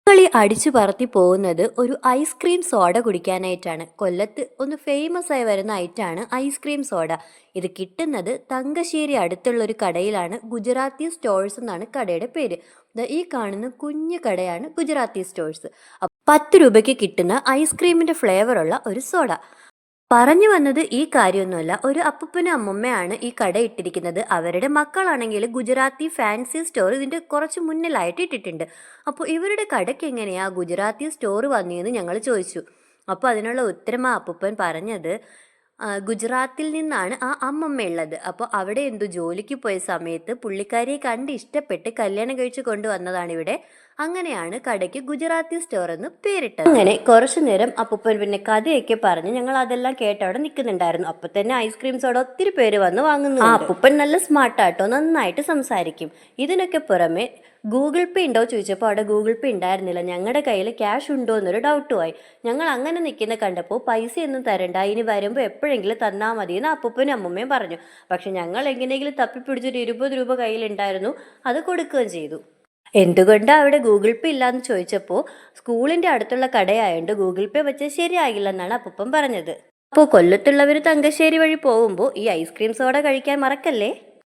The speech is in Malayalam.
കളി അടിച്ചു പറത്തി പോകുന്നത് ഒരു ഐസ്ക്രീം സോഡ കുടിക്കാനായിട്ടാണ്. കൊല്ലത്ത് ഒന്ന് ഫേമസ് ആയി വരുന്ന ഐറ്റാണ് ഐസ്ക്രീം സോഡ. ഇത് കിട്ടുന്നത് തങ്കശ്ശേരി അടുത്തുള്ള ഒരു കടയിലാണ്. ഗുജറാത്തി സ്റ്റോഴ്സ് എന്നാണ് കടയുടെ പേര്. ഈ കാണുന്ന കുഞ്ഞു കടയാണ് ഗുജറാത്തി സ്റ്റോഴ്സ്. 10 രൂപയ്ക്ക് കിട്ടുന്ന ഐസ്ക്രീമിന്റെ ഫ്ലേവറുള്ള ഒരു സോഡ. പറഞ്ഞു വന്നത് ഈ കാര്യമൊന്നുമല്ല. ഒരു അപ്പൂപ്പനും അമ്മമ്മയാണ് ഈ കട ഇട്ടിരിക്കുന്നത്. അവരുടെ മക്കളാണെങ്കിൽ ഗുജറാത്തി ഫാൻസി സ്റ്റോർ ഇതിൻ്റെ കുറച്ച് മുന്നിലായിട്ട് ഇട്ടിട്ടുണ്ട്. അപ്പോൾ ഇവരുടെ കടയ്ക്ക് എങ്ങനെയാ ഗുജറാത്തി സ്റ്റോർ വന്നതെന്ന് ഞങ്ങൾ ചോദിച്ചു. അപ്പോൾ അതിനുള്ള ഉത്തരം ആ അപ്പൂപ്പൻ പറഞ്ഞത്, ഗുജറാത്തിൽ നിന്നാണ് ആ അമ്മമ്മ ഉള്ളത്. അപ്പോൾ അവിടെ എന്തോ ജോലിക്ക് പോയ സമയത്ത് പുള്ളിക്കാരിയെ കണ്ട് ഇഷ്ടപ്പെട്ട് കല്യാണം കഴിച്ച് കൊണ്ടുവന്നതാണ് ഇവിടെ. അങ്ങനെയാണ് കടയ്ക്ക് ഗുജറാത്തി സ്റ്റോർ എന്ന് പേരിട്ടത്. അങ്ങനെ കുറച്ചു നേരം അപ്പൂപ്പൻ പിന്നെ കഥയൊക്കെ പറഞ്ഞ് ഞങ്ങൾ അതെല്ലാം കേട്ട് അവിടെ നിൽക്കുന്നുണ്ടായിരുന്നു. അപ്പൊ തന്നെ ഐസ്ക്രീം സോഡ ഒത്തിരി പേര് വന്ന് വാങ്ങുന്നു. ആ അപ്പൂപ്പൻ നല്ല സ്മാർട്ടാട്ടോ, നന്നായിട്ട് സംസാരിക്കും. ഇതിനൊക്കെ പുറമെ ഗൂഗിൾ പേ ഉണ്ടോ ചോദിച്ചപ്പോൾ അവിടെ ഗൂഗിൾ പേ ഉണ്ടായിരുന്നില്ല. ഞങ്ങളുടെ കയ്യിൽ ക്യാഷ് ഉണ്ടോ എന്നൊരു ഡൗട്ടുമായി. ഞങ്ങൾ അങ്ങനെ നിൽക്കുന്ന കണ്ടപ്പോൾ പൈസയൊന്നും തരണ്ട, ഇനി വരുമ്പോൾ എപ്പോഴെങ്കിലും തന്നാൽ മതി എന്ന് അപ്പൂപ്പനും അമ്മമ്മയും പറഞ്ഞു. പക്ഷെ ഞങ്ങൾ എങ്ങനെയെങ്കിലും തപ്പിപ്പിടിച്ചൊരു 20 രൂപ കയ്യിലുണ്ടായിരുന്നു, അത് കൊടുക്കുകയും ചെയ്തു. എന്തുകൊണ്ടാണ് അവിടെ ഗൂഗിൾ പേ ഇല്ലാന്ന് ചോദിച്ചപ്പോൾ സ്കൂളിൻ്റെ അടുത്തുള്ള കടയായതുകൊണ്ട് ഗൂഗിൾ പേ വെച്ച് ശരിയാകില്ലെന്നാണ് അപ്പൂപ്പൻ പറഞ്ഞത്. അപ്പോൾ കൊല്ലത്തുള്ളവർ തങ്കശ്ശേരി വഴി പോകുമ്പോൾ ഈ ഐസ്ക്രീം സോഡ കഴിക്കാൻ മറക്കല്ലേ.